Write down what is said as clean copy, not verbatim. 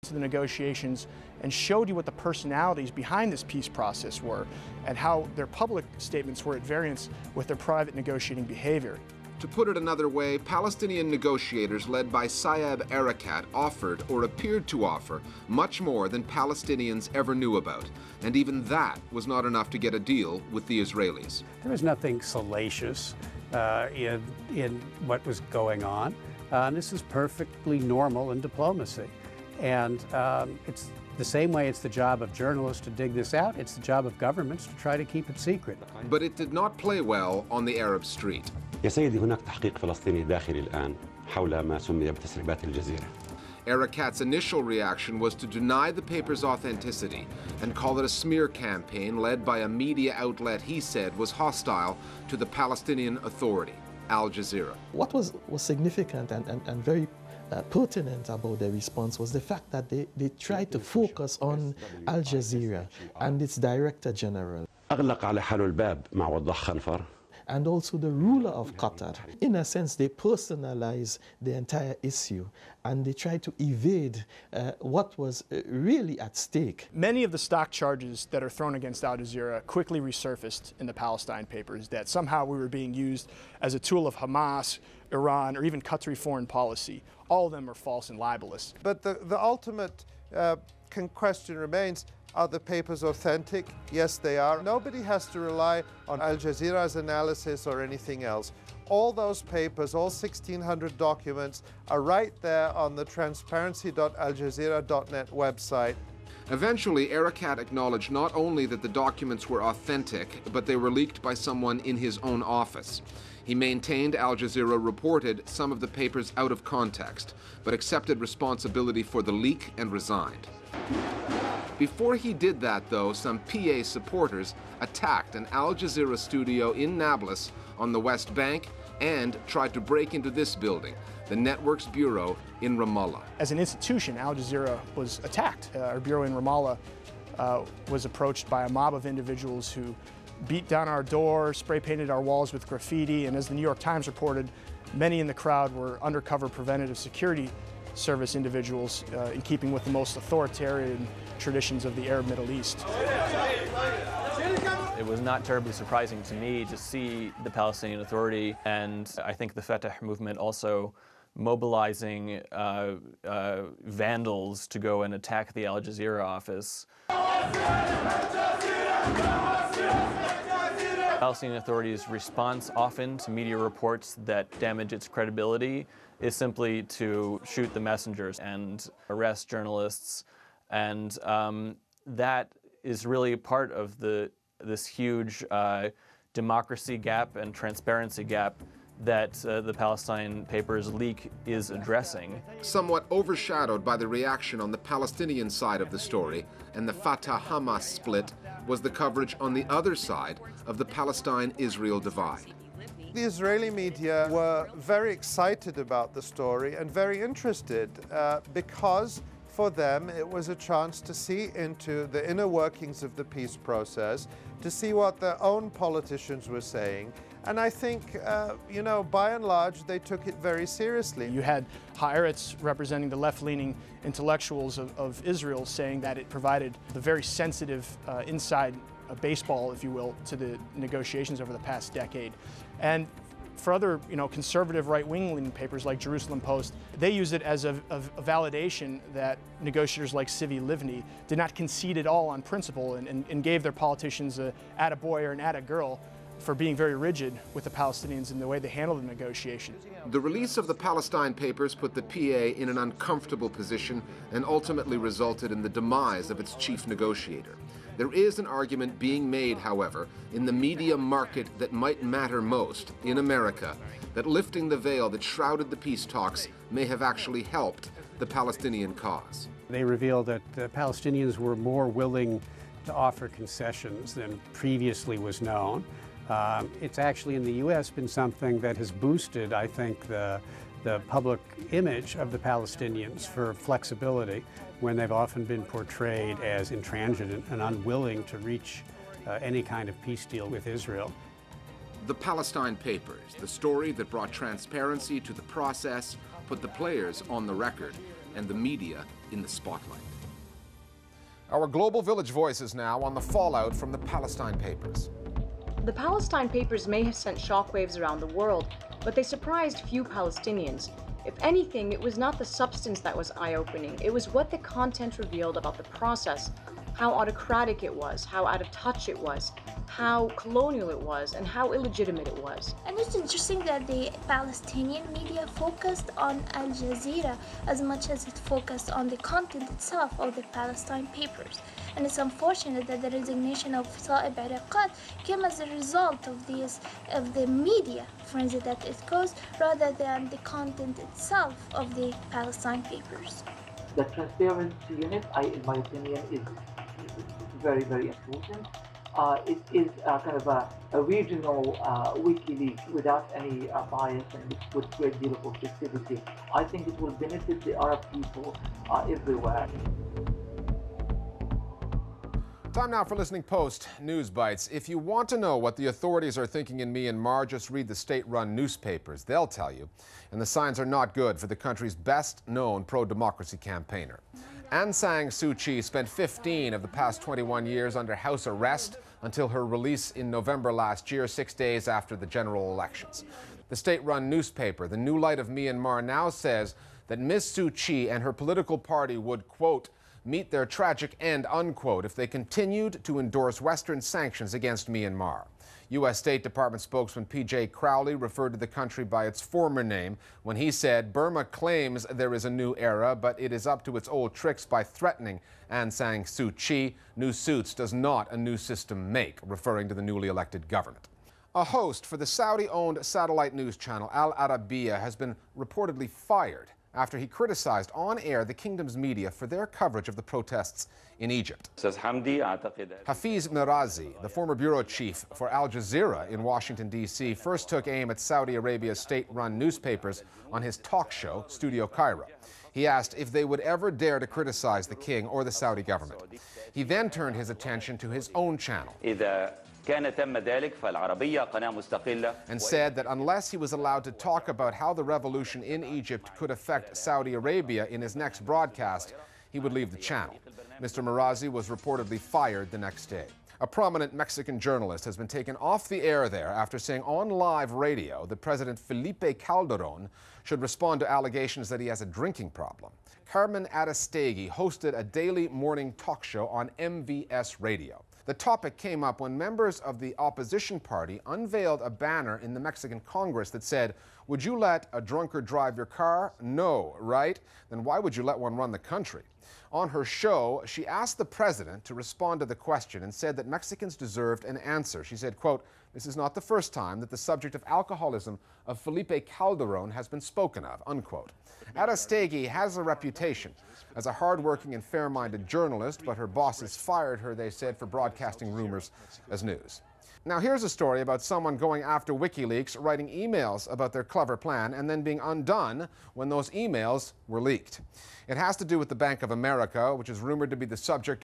to the negotiations and showed you what the personalities behind this peace process were and how their public statements were at variance with their private negotiating behavior. To put it another way, Palestinian negotiators led by Saeb Erekat offered, or appeared to offer, much more than Palestinians ever knew about. And even that was not enough to get a deal with the Israelis. There was nothing salacious in what was going on. This is perfectly normal in diplomacy. And it's the same way it's the job of journalists to dig this out, it's the job of governments to try to keep it secret. But it did not play well on the Arab street. يا سيدي هناك تحقيق فلسطيني داخلي الآن حول ما سمي بتسريبات الجزيرة. Erekat's initial reaction was to deny the paper's authenticity and call it a smear campaign led by a media outlet he said was hostile to the Palestinian Authority, AlJazeera. What was significant and very pertinent about their response was the fact that they tried to focus on AlJazeera and its Director General. أغلق على حاله الباب مع وضح خنفر. And also the ruler of Qatar. In a sense, they personalize the entire issue and they try to evade what was really at stake. Many of the stock charges that are thrown against Al Jazeera quickly resurfaced in the Palestine papers, that somehow we were being used as a tool of Hamas, Iran, or even foreign policy. All of them are false and libelous. But the ultimate question remains, are the papers authentic? Yes, they are. Nobody has to rely on Al Jazeera's analysis or anything else. All those papers, all 1,600 documents, are right there on the transparency.aljazeera.net website. Eventually, Erekat acknowledged not only that the documents were authentic, but they were leaked by someone in his own office. He maintained Al Jazeera reported some of the papers out of context, but accepted responsibility for the leak and resigned. Before he did that, though, some PA supporters attacked an Al Jazeera studio in Nablus on the West Bank and tried to break into this building, the network's bureau in Ramallah. As an institution, Al Jazeera was attacked. Our bureau in Ramallah was approached by a mob of individuals who beat down our door, spray painted our walls with graffiti, and as the New York Times reported, many in the crowd were undercover preventative security service individuals in keeping with the most authoritarian traditions of the Arab Middle East. It was not terribly surprising to me to see the Palestinian Authority, and I think the Fatah movement also mobilizing vandals to go and attack the Al Jazeera office. Palestinian Authority's response often to media reports that damage its credibility is simply to shoot the messengers and arrest journalists, and that is really part of this huge democracy gap and transparency gap that the Palestine Papers leak is addressing. Somewhat overshadowed by the reaction on the Palestinian side of the story and the Fatah-Hamas split was the coverage on the other side of the Palestine-Israel divide. The Israeli media were very excited about the story and very interested because for them it was a chance to see into the inner workings of the peace process, to see what their own politicians were saying. And I think, you know, by and large, they took it very seriously. You had Haaretz representing the left-leaning intellectuals of Israel saying that it provided the very sensitive inside baseball, if you will, to the negotiations over the past decade. And for other, you know, conservative right-wing papers like Jerusalem Post, they use it as a validation that negotiators like Sivi Livni did not concede at all on principle and gave their politicians a attaboy or an attagirl for being very rigid with the Palestinians in the way they handled the negotiation. The release of the Palestine Papers put the PA in an uncomfortable position and ultimately resulted in the demise of its chief negotiator. There is an argument being made, however, in the media market that might matter most in America, that lifting the veil that shrouded the peace talks may have actually helped the Palestinian cause. They revealed that the Palestinians were more willing to offer concessions than previously was known. It's actually in the U.S. been something that has boosted, I think, the public image of the Palestinians for flexibility when they've often been portrayed as intransigent and unwilling to reach any kind of peace deal with Israel. The Palestine Papers, the story that brought transparency to the process, put the players on the record, and the media in the spotlight. Our Global Village voices now on the fallout from the Palestine Papers. The Palestine Papers may have sent shockwaves around the world, but they surprised few Palestinians. If anything, it was not the substance that was eye-opening, it was what the content revealed about the process, how autocratic it was, how out of touch it was, how colonial it was, and how illegitimate it was. And it's interesting that the Palestinian media focused on AlJazeera as much as it focused on the content itself of the Palestine Papers. And it's unfortunate that the resignation of Saeb Erekat came as a result of the media frenzy that it caused, rather than the content itself of the Palestine Papers. The transparency unit, in my opinion, is very, very important. It is kind of a regional WikiLeaks without any bias and with a great deal of objectivity. I think it will benefit the Arab people everywhere. Time now for Listening Post News Bites. If you want to know what the authorities are thinking in Myanmar, just read the state-run newspapers. They'll tell you. And the signs are not good for the country's best-known pro-democracy campaigner. Aung San Suu Kyi spent 15 of the past 21 years under house arrest until her release in November last year, 6 days after the general elections. The state-run newspaper, The New Light of Myanmar, now says that Ms. Suu Kyi and her political party would, quote, meet their tragic end, unquote, if they continued to endorse Western sanctions against Myanmar. U.S. State Department spokesman P.J. Crowley referred to the country by its former name when he said Burma claims there is a new era, but it is up to its old tricks by threatening Aung San Suu Kyi. New suits does not a new system make, referring to the newly elected government. A host for the Saudi-owned satellite news channel Al Arabiya has been reportedly fired after he criticized on air the kingdom's media for their coverage of the protests in Egypt. Hafiz Mirazi, the former bureau chief for AlJazeera in Washington, D.C., first took aim at Saudi Arabia's state-run newspapers on his talk show, Studio Cairo. He asked if they would ever dare to criticize the king or the Saudi government. He then turned his attention to his own channel and said that unless he was allowed to talk about how the revolution in Egypt could affect Saudi Arabia in his next broadcast, he would leave the channel. Mr. Mirazi was reportedly fired the next day. A prominent Mexican journalist has been taken off the air there after saying on live radio that President Felipe Calderón should respond to allegations that he has a drinking problem. Carmen Aristegui hosted a daily morning talk show on MVS Radio. The topic came up when members of the opposition party unveiled a banner in the Mexican Congress that said, "Would you let a drunkard drive your car? No, right? Then why would you let one run the country?" On her show, she asked the president to respond to the question and said that Mexicans deserved an answer. She said, quote, "This is not the first time that the subject of alcoholism of Felipe Calderón has been spoken of," unquote. Aristegui has a reputation as a hard-working and fair-minded journalist, but her bosses fired her, they said, for broadcasting rumors as news. Now here's a story about someone going after WikiLeaks, writing emails about their clever plan, and then being undone when those emails were leaked. It has to do with the Bank of America, which is rumored to be the subject